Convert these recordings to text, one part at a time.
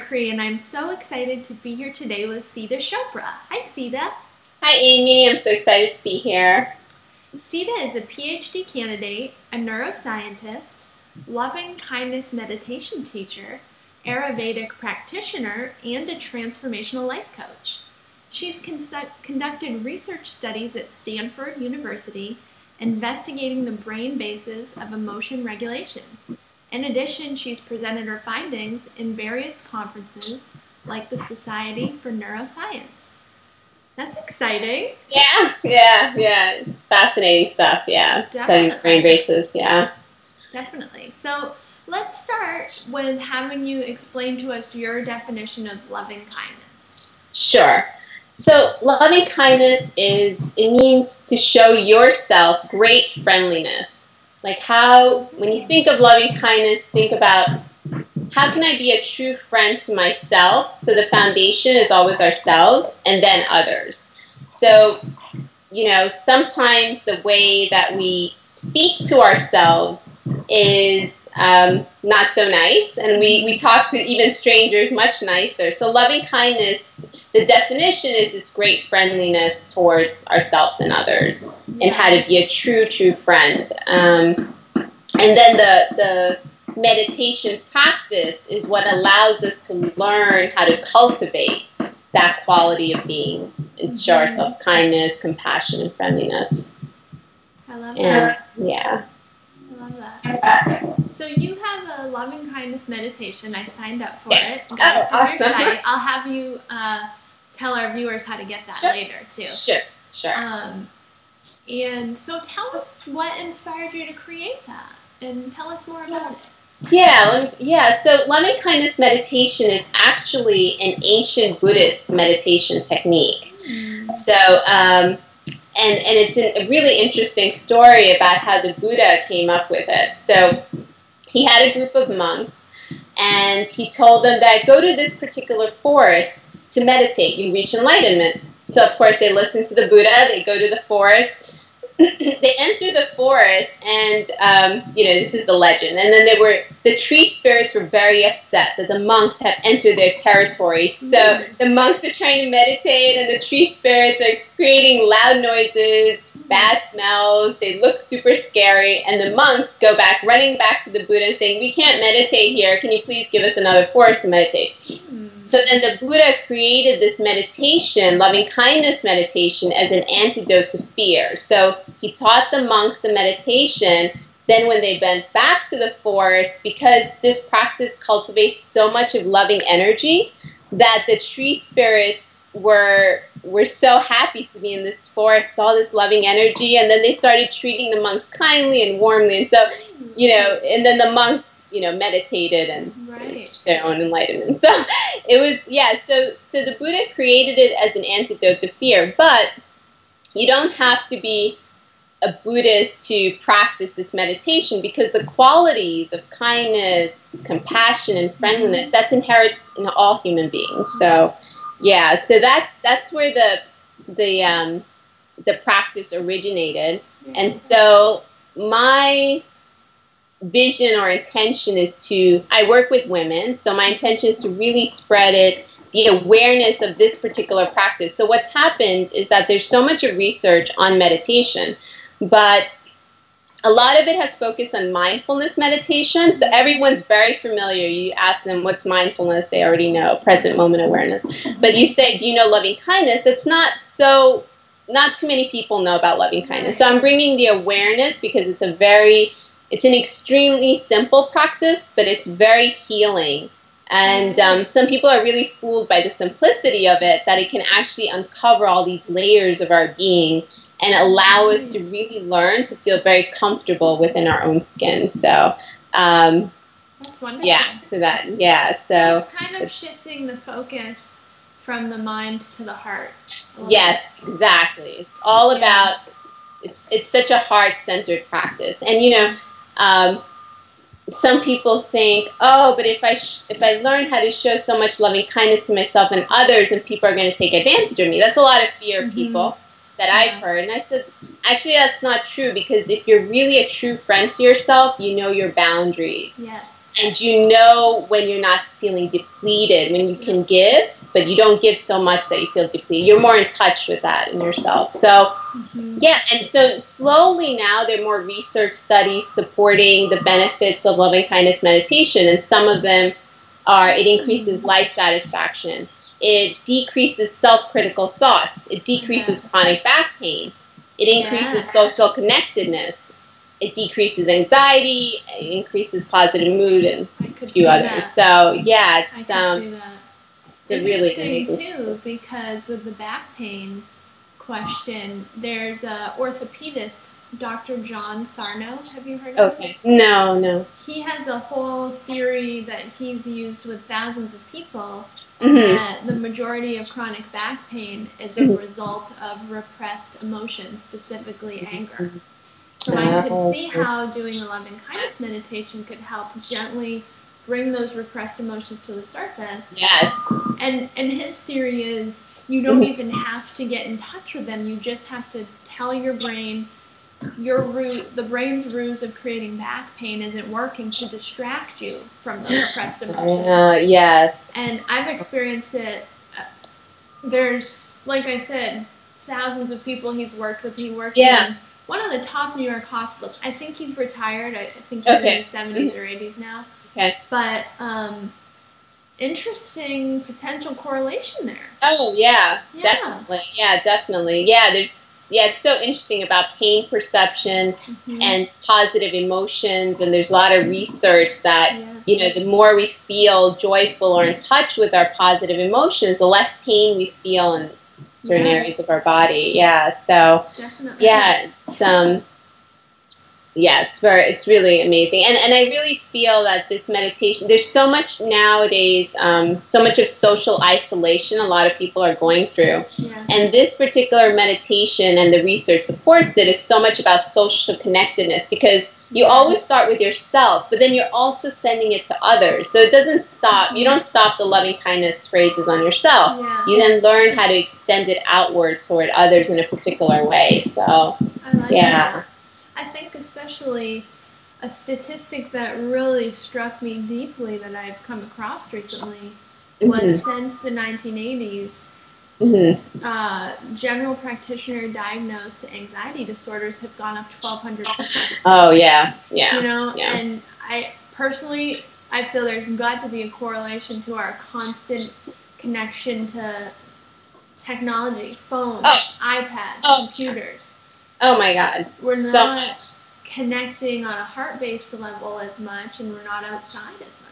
Mercree, and I'm so excited to be here today with Sita Chopra. Hi, Sita. Hi, Amy. I'm so excited to be here. Sita is a Ph.D. candidate, a neuroscientist, Lovingkindness Meditation Teacher, Ayurvedic Practitioner, and a Transformational Life Coach. She's conducted research studies at Stanford University, investigating the brain bases of emotion regulation. In addition, she's presented her findings in various conferences like the Society For Neuroscience. That's exciting. Yeah. It's fascinating stuff, yeah. Definitely. Studying brain bases, yeah. Definitely. So let's start with having you explain to us your definition of loving kindness. Sure. So loving kindness it means to show yourself great friendliness. Like when you think of loving kindness, think about how can I be a true friend to myself? So the foundation is always ourselves and then others. So, sometimes the way that we speak to ourselves is not so nice, and we talk to even strangers much nicer. So loving kindness, the definition is just great friendliness towards ourselves and others, and how to be a true friend. And then the meditation practice is what allows us to learn how to cultivate that quality of being and show ourselves kindness, compassion, and friendliness. I love that. Yeah. I love that. So you have a loving kindness meditation. I signed up for it. Oh, awesome. Your site. I'll have you tell our viewers how to get that later too. Sure. And so tell us what inspired you to create that, and tell us more about it. Yeah. So loving kindness meditation is actually an ancient Buddhist meditation technique. So, and it's a really interesting story about how the Buddha came up with it. So he had a group of monks, and he told them that go to this particular forest to meditate. You reach enlightenment. So of course they listen to the Buddha. They go to the forest. They enter the forest, and this is the legend. And then the tree spirits were very upset that the monks have entered their territory. So the monks are trying to meditate, and the tree spirits are creating loud noises, bad smells. They look super scary, and the monks go back, running back to the Buddha, saying, "We can't meditate here. Can you please give us another forest to meditate?" So then the Buddha created this meditation, loving kindness meditation, as an antidote to fear. So he taught the monks the meditation. Then when they went back to the forest, because this practice cultivates so much of loving energy, that the tree spirits were so happy to be in this forest, all this loving energy, and then they started treating the monks kindly and warmly. And so, and then the monks, meditated and reached their own enlightenment. So it was, so the Buddha created it as an antidote to fear, but you don't have to be a Buddhist to practice this meditation, because the qualities of kindness, compassion, and friendliness, that's inherent in all human beings. So so that's where the practice originated. And so my vision or intention is I work with women, so my intention is to really spread the awareness of this particular practice. So what's happened is that there's so much research on meditation, but a lot of it has focused on mindfulness meditation. So everyone's very familiar. You ask them, what's mindfulness? They already know, present moment awareness. But you say, do you know loving kindness? That's not too many people know about loving kindness. So I'm bringing the awareness because it's an extremely simple practice, but it's very healing. And some people are really fooled by the simplicity of it, that it can actually uncover all these layers of our being and allow us to really learn to feel very comfortable within our own skin. So, that's wonderful. So it's kind of shifting the focus from the mind to the heart. Yes, exactly. It's all about, it's such a heart-centered practice. And some people think, oh, but if I learn how to show so much loving kindness to myself and others, then people are going to take advantage of me. That's a lot of fear of people that I've heard. And I said, actually, that's not true, because if you're really a true friend to yourself, you know your boundaries. Yes. And you know when you're not feeling depleted, when you can give, but you don't give so much that you feel depleted. You're more in touch with that in yourself. So, yeah, and so slowly now there are more research studies supporting the benefits of loving kindness meditation, and some of them are it increases life satisfaction, it decreases self-critical thoughts, it decreases chronic back pain, it increases social connectedness, it decreases anxiety, it increases positive mood, and a few others. So yeah, it's a really amazing too, because with the back pain question, there's a orthopedist, Dr. John Sarno. Have you heard of him? No. He has a whole theory that he's used with thousands of people. That the majority of chronic back pain is a result of repressed emotions, specifically anger. So I could see how doing a loving kindness meditation could help gently bring those repressed emotions to the surface. Yes. And his theory is you don't even have to get in touch with them. You just have to tell your brain the brain's ruse of creating back pain isn't working to distract you from the repressed emotions. Yes. And I've experienced it. There's, like I said, thousands of people he's worked with. He worked in one of the top New York hospitals. I think he's retired. I think he's in his 70s or 80s now. Okay. But interesting potential correlation there. Oh, yeah. Definitely. Yeah, definitely. Yeah, it's so interesting about pain perception and positive emotions, and there's a lot of research that, you know, the more we feel joyful or in touch with our positive emotions, the less pain we feel in certain areas of our body. Yeah, so, it's really amazing. And I really feel that this meditation, there's so much nowadays, so much of social isolation a lot of people are going through. And this particular meditation and the research supports it is so much about social connectedness, because you always start with yourself, but then you're also sending it to others. So it doesn't stop. You don't stop the loving kindness phrases on yourself. You then learn how to extend it outward toward others in a particular way. So, I like that. I think especially a statistic that really struck me deeply that I've come across recently was since the 1980s, general practitioner diagnosed anxiety disorders have gone up 1,200%. Oh, yeah. You know, and I personally, I feel there's got to be a correlation to our constant connection to technology, phones, iPads, computers. Oh my God. We're not connecting on a heart-based level as much, and we're not outside as much.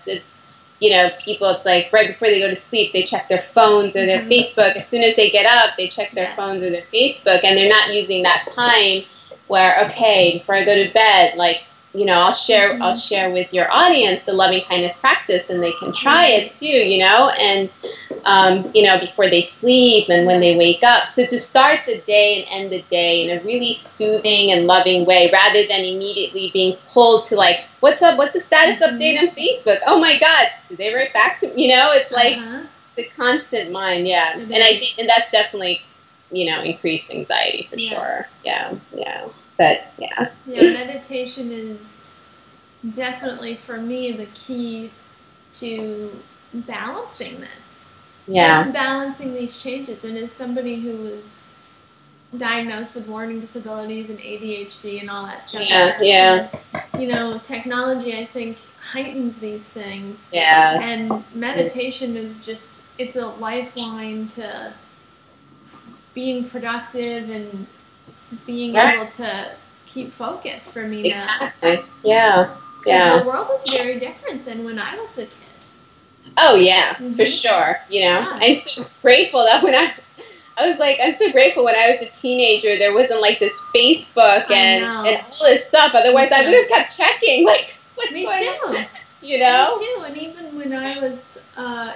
It's you know, people, it's like right before they go to sleep, they check their phones or their Facebook. As soon as they get up, they check their phones or their Facebook, and they're not using that time where, okay, before I go to bed, like, you know, I'll share with your audience the loving kindness practice, and they can try it too, you know, and you know, before they sleep and when they wake up. So to start the day and end the day in a really soothing and loving way, rather than immediately being pulled to like, what's up? What's the status update on Facebook? Oh my God, did they write back to me? You know, it's like the constant mind, and I think, and that's definitely, you know, increased anxiety for sure. But meditation is definitely for me the key to balancing this. Just balancing these changes. And as somebody who was diagnosed with learning disabilities and ADHD and all that stuff, you know, technology, I think, heightens these things. And meditation is just, it's a lifeline to being productive and being able to keep focus for me now. The world is very different than when I was a kid. Oh yeah, for sure. You know, I'm so grateful that when I was like, I'm so grateful when I was a teenager, there wasn't like this Facebook and all this stuff. Otherwise, I would have kept checking, like, what's going on? You know? Me too. And even when I was,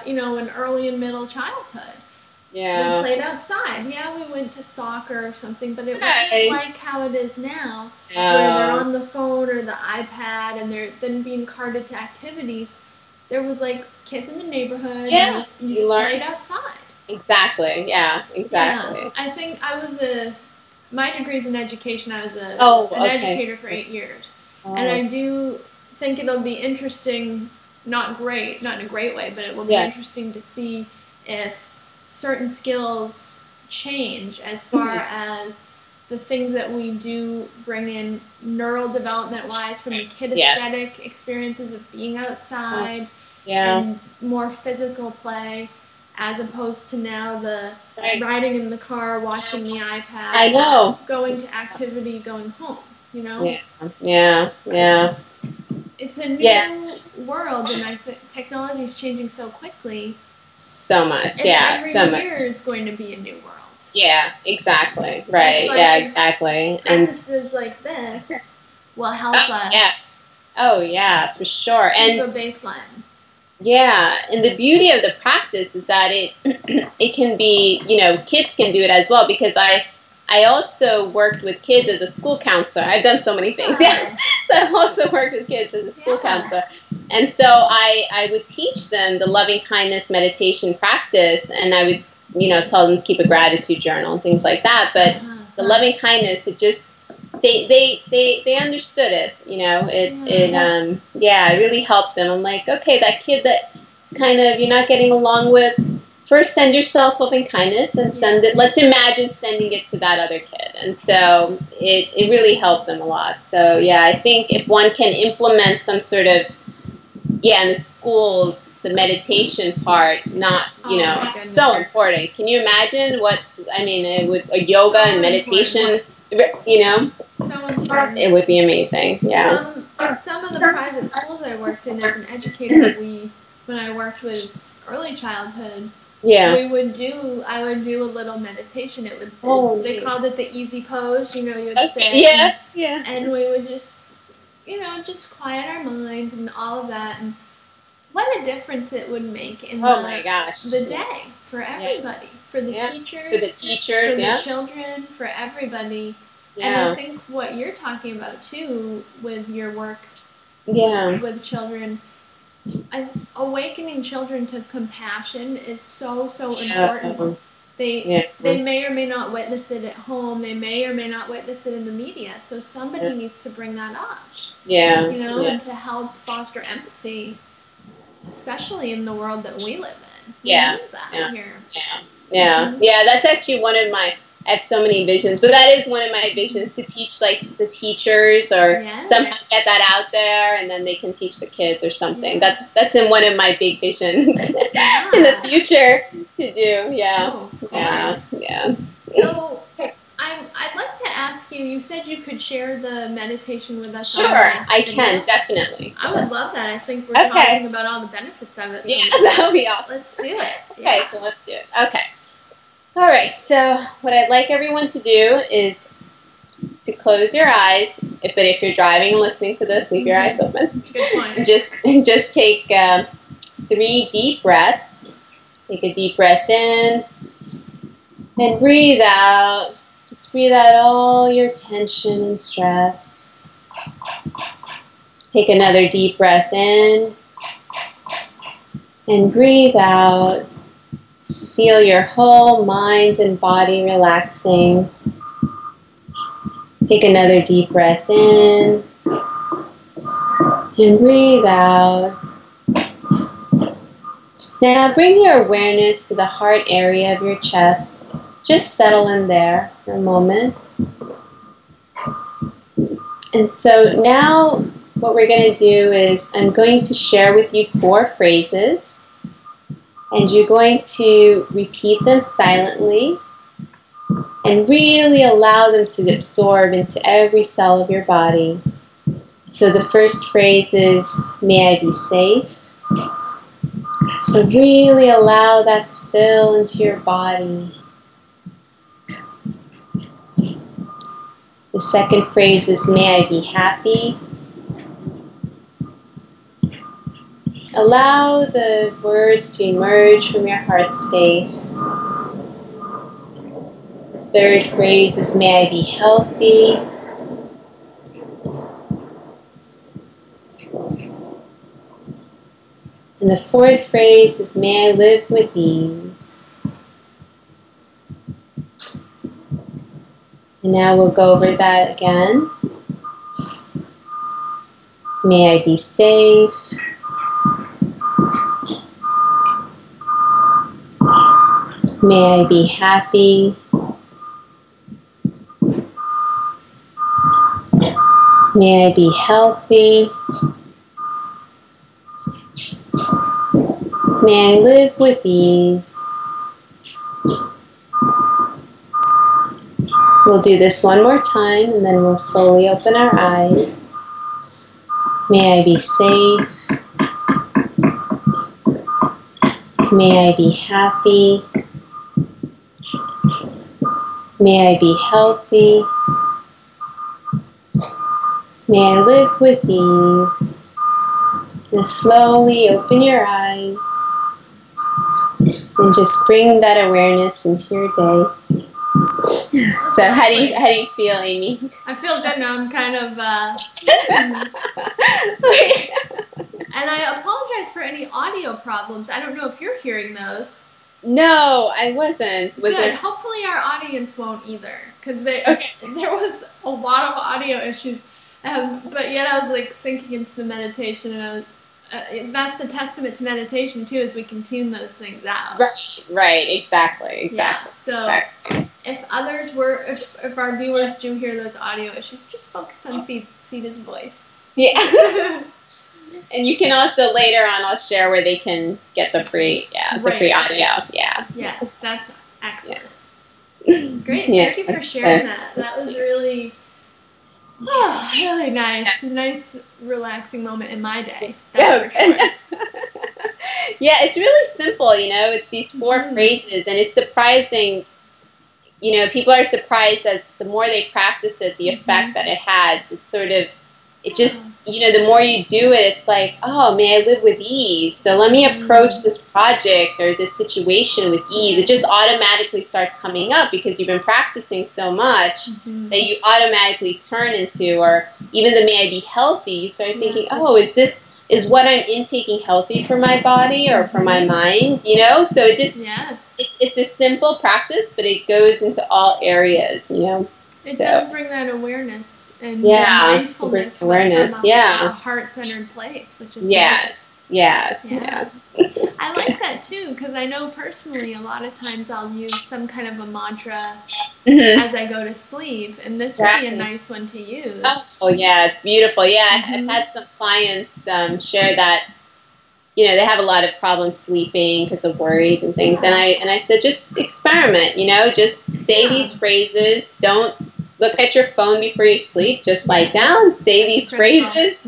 you know, in early and middle childhood, we played outside. We went to soccer or something, but it wasn't like how it is now, where they're on the phone or the iPad and they're then being carted to activities. There was like kids in the neighborhood. And you played outside. Exactly. I think I was my degree's in education. I was an educator for 8 years. And I do think it'll be interesting, not in a great way, but it will be interesting to see if certain skills change as far as the things that we do bring in neural development wise from the kinesthetic experiences of being outside and more physical play, as opposed to now the riding in the car, watching the iPad, going to activity, going home, you know? It's a new world, and I think technology is changing so quickly. So much, and every year is going to be a new world. Yeah, exactly. Right. Like exactly. Practices like this will help us. Yeah. Oh, yeah, for sure. And the baseline. Yeah, and the beauty of the practice is that it can be, you know, kids can do it as well, because I also worked with kids as a school counselor. I've done so many things. Yeah. So I've also worked with kids as a school counselor. And so I would teach them the loving kindness meditation practice, and I would, you know, tell them to keep a gratitude journal and things like that. But the loving kindness, it just, they understood it, you know, it really helped them. I'm like, okay, that kid that's kind of, you're not getting along with, first send yourself loving kindness, then send it, let's imagine sending it to that other kid. And so it really helped them a lot. So yeah, I think if one can implement some sort of, in the schools, the meditation part, not, you know, it's so important. Can you imagine with a yoga and meditation, you know? It would be amazing. Yeah. Some of the private schools I worked in as an educator, when I worked with early childhood, I would do a little meditation. It would they called it the easy pose. You know, you would sit. And we would just, you know, just quiet our minds and all of that. And what a difference it would make in the day for everybody, for the teachers, for the children, for everybody. And I think what you're talking about too with your work with children, awakening children to compassion is so important. They may or may not witness it at home. They may or may not witness it in the media. So somebody needs to bring that up. You know, and to help foster empathy, especially in the world that we live in. We need that here. That's actually one of my, I have so many visions, but that is one of my visions, to teach like the teachers or somehow get that out there, and then they can teach the kids or something. That's in one of my big visions in the future to do. So I'd like to ask you, you said you could share the meditation with us. Sure, I can, definitely. I would love that. I think we're talking about all the benefits of it. Yeah, that would be awesome. Let's do it. Okay, so let's do it. Okay. All right, so what I'd like everyone to do is to close your eyes. But if you're driving and listening to this, leave your eyes open. Good point. Just take 3 deep breaths. Take a deep breath in and breathe out. Just breathe out all your tension and stress. Take another deep breath in and breathe out. Just feel your whole mind and body relaxing. Take another deep breath in and breathe out. Now bring your awareness to the heart area of your chest. Just settle in there for a moment. And so now what we're going to do is I'm going to share with you 4 phrases. And you're going to repeat them silently and really allow them to absorb into every cell of your body. So the first phrase is, may I be safe. So really allow that to fill into your body. The second phrase is, may I be happy. Allow the words to emerge from your heart space. The third phrase is, may I be healthy. And the fourth phrase is, may I live with ease. And now we'll go over that again. May I be safe. May I be happy. May I be healthy. May I live with ease. We'll do this one more time and then we'll slowly open our eyes. May I be safe. May I be happy. May I be healthy. May I live with ease. And slowly open your eyes and just bring that awareness into your day. So how do you feel, Amy? I feel good now. I'm kind of and I apologize for any audio problems. I don't know if you're hearing those. No, I wasn't. Was Good. it? Hopefully our audience won't either, because there was a lot of audio issues. But yet I was like sinking into the meditation, and I was, that's the testament to meditation too, is we can tune those things out. Right, exactly. Yeah, so if others were, if our viewers do hear those audio issues, just focus on Sita's voice. Yeah. And you can also later on, I'll share where they can get the free, free audio. Yeah. Yes, that's excellent. Yeah. Great. Yeah. Thank you for sharing that. That was really. Oh, really nice. Nice, relaxing moment in my day. That's for sure. Yeah, it's really simple, you know. It's these 4 phrases, and it's surprising. You know, people are surprised that the more they practice it, the effect that it has. It's sort of, it just, you know, the more you do it, it's like, oh, may I live with ease. So let me approach this project or this situation with ease. It just automatically starts coming up because you've been practicing so much that you automatically turn into, or even the may I be healthy, you start thinking, oh, is what I'm intaking healthy for my body or for my mind, you know? So it just, it's a simple practice, but it goes into all areas, you know? It does bring that awareness. And mindfulness from a heart-centered place, which is nice. Yeah. I like that too, because I know personally a lot of times I'll use some kind of a mantra as I go to sleep, and this would be a nice one to use. Oh yeah, it's beautiful. Yeah, I've had some clients share that, you know, they have a lot of problems sleeping because of worries and things, and I said, just experiment, you know, just say these phrases, don't look at your phone before you sleep. Just lie down. Say these phrases.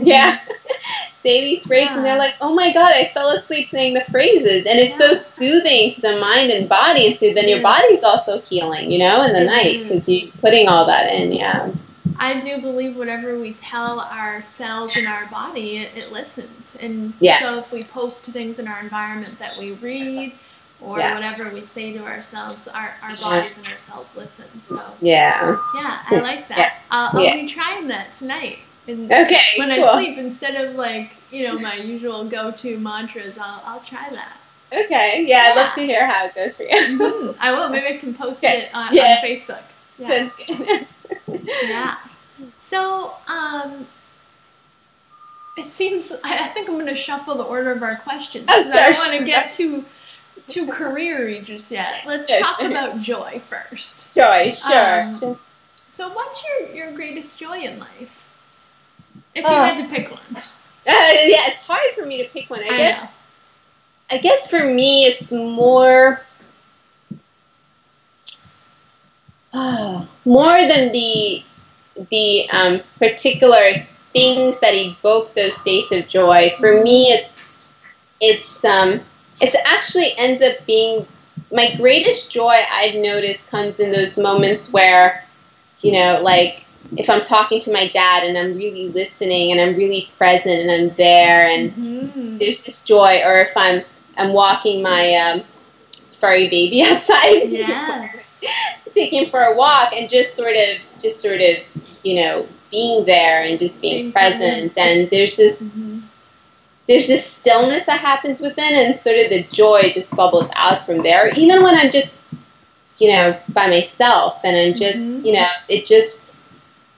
Say these phrases. And they're like, oh my God, I fell asleep saying the phrases. And it's so soothing to the mind and body. And so then your body's also healing, you know, in the night because you're putting all that in. Yeah. I do believe whatever we tell our cells in our body, it listens. And so if we post things in our environment that we read, or whatever we say to ourselves, our bodies and our cells listen. So I like that. I'll be trying that tonight. And when I sleep, instead of like, you know, my usual go-to mantras, I'll try that. Okay. Yeah, I'd love to hear how it goes for you. I will. Maybe I can post it on Facebook. Sounds good. So, it seems I think I'm going to shuffle the order of our questions. I don't want to get too career-y just yet. Let's talk about joy first. Joy, sure. So what's your greatest joy in life? If you had to pick one. It's hard for me to pick one. I guess for me it's more than the particular things that evoke those states of joy. For me it actually ends up being my greatest joy. I've noticed comes in those moments where, you know, like if I'm talking to my dad and I'm really listening and I'm really present and I'm there and there's this joy, or if I'm walking my furry baby outside, taking him for a walk and just sort of, you know, being there and just being present, and there's this stillness that happens within, and sort of the joy just bubbles out from there. Even when I'm just, you know, by myself and I'm just, you know, it just,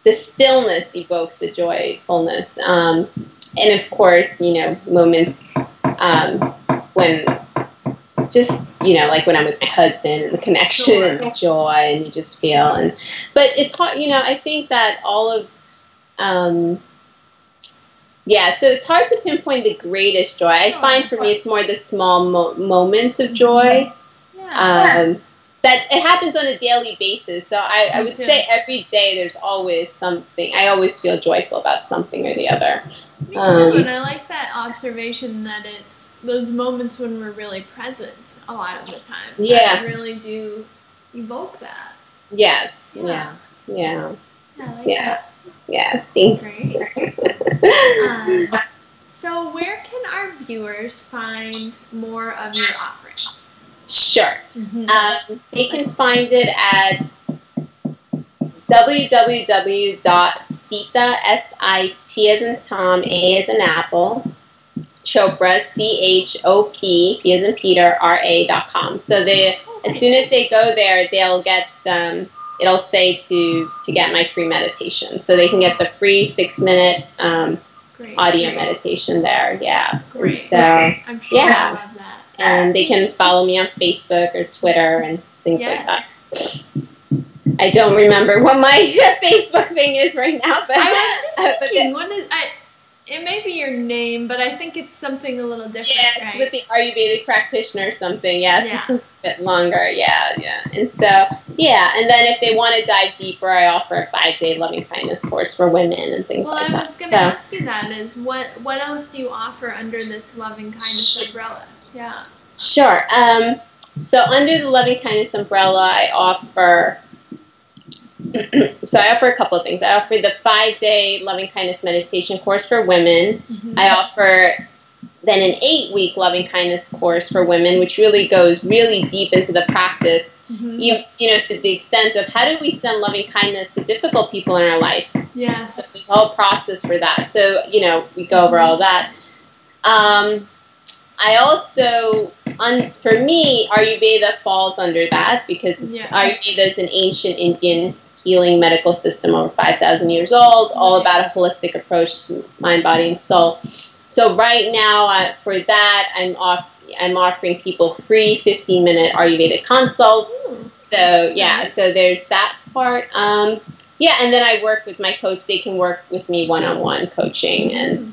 the stillness evokes the joyfulness. and of course, you know, moments when just, you know, like when I'm with my husband and the connection and the joy and you just feel, but it's hard, you know, I think that all of, yeah, so it's hard to pinpoint the greatest joy. I find for me it's more the small moments of joy. That it happens on a daily basis. So I would say every day there's always something. I always feel joyful about something or the other. Me too, and I like that observation that it's those moments when we're really present a lot of the time. Yeah. That really do evoke that. Yes. Yeah. Yeah. I like that. Yeah. Thanks. Great. So where can our viewers find more of your offerings? Sure. They can find it at www.sita, S-I-T as in Tom, A as in Apple, Chopra, C-H-O-P, P as in Peter, R-A.com. So as soon as they go there, they'll get, it'll say to get my free meditation. So they can get the free 6-minute audio meditation there. Yeah. Great. So, I'm sure I love that. And they can follow me on Facebook or Twitter and things like that. I don't remember what my Facebook thing is right now, but I was just thinking, it may be your name, but I think it's something a little different. Yeah, it's with the Ayurvedic Practitioner or something. Yes, it's a bit longer. Yeah. And so, and then if they want to dive deeper, I offer a 5-day loving kindness course for women and things like that. Well, I was going to ask you that is what else do you offer under this loving kindness umbrella? Yeah. Sure. So under the loving kindness umbrella, I offer. So I offer a couple of things. I offer the 5-day loving kindness meditation course for women. I offer then an 8-week loving kindness course for women, which really goes really deep into the practice. You know, to the extent of how do we send loving kindness to difficult people in our life. Yes. So there's a whole process for that. So you know, we go over all that. I also, for me, Ayurveda falls under that because Ayurveda is an ancient Indian healing medical system over 5,000 years old, all about a holistic approach to mind, body, and soul. So right now, for that, I'm offering people free 15-minute Ayurvedic consults. So so there's that part. And then I work with my coach. They can work with me one-on-one coaching and.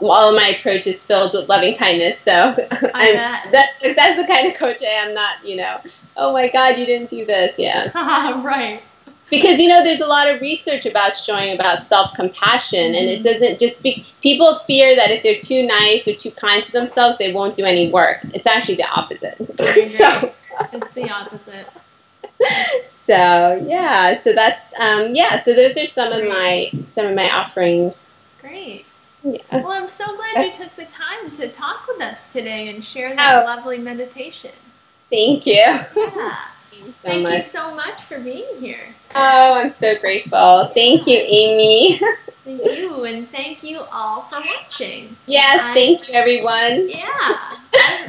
All of my approach is filled with loving kindness, so that's the kind of coach I am. Not, you know, oh my God, you didn't do this, right. Because you know, there's a lot of research about showing about self-compassion, and it doesn't just be. People fear that if they're too nice or too kind to themselves, they won't do any work. It's actually the opposite. So it's the opposite. So so that's So those are some of my offerings. Great. Yeah. Well, I'm so glad you took the time to talk with us today and share that lovely meditation. Thank you. Yeah. Thank you so much for being here. Oh, I'm so grateful. Thank you, Amy. Thank you, and thank you all for watching. Yes, thank you, everyone. Yeah.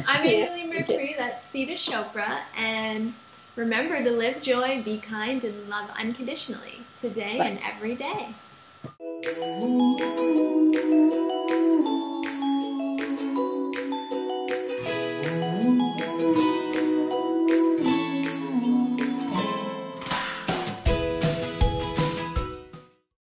I'm Leigh Mercree, that's Sita Chopra, and remember to live joy, be kind, and love unconditionally, today and every day.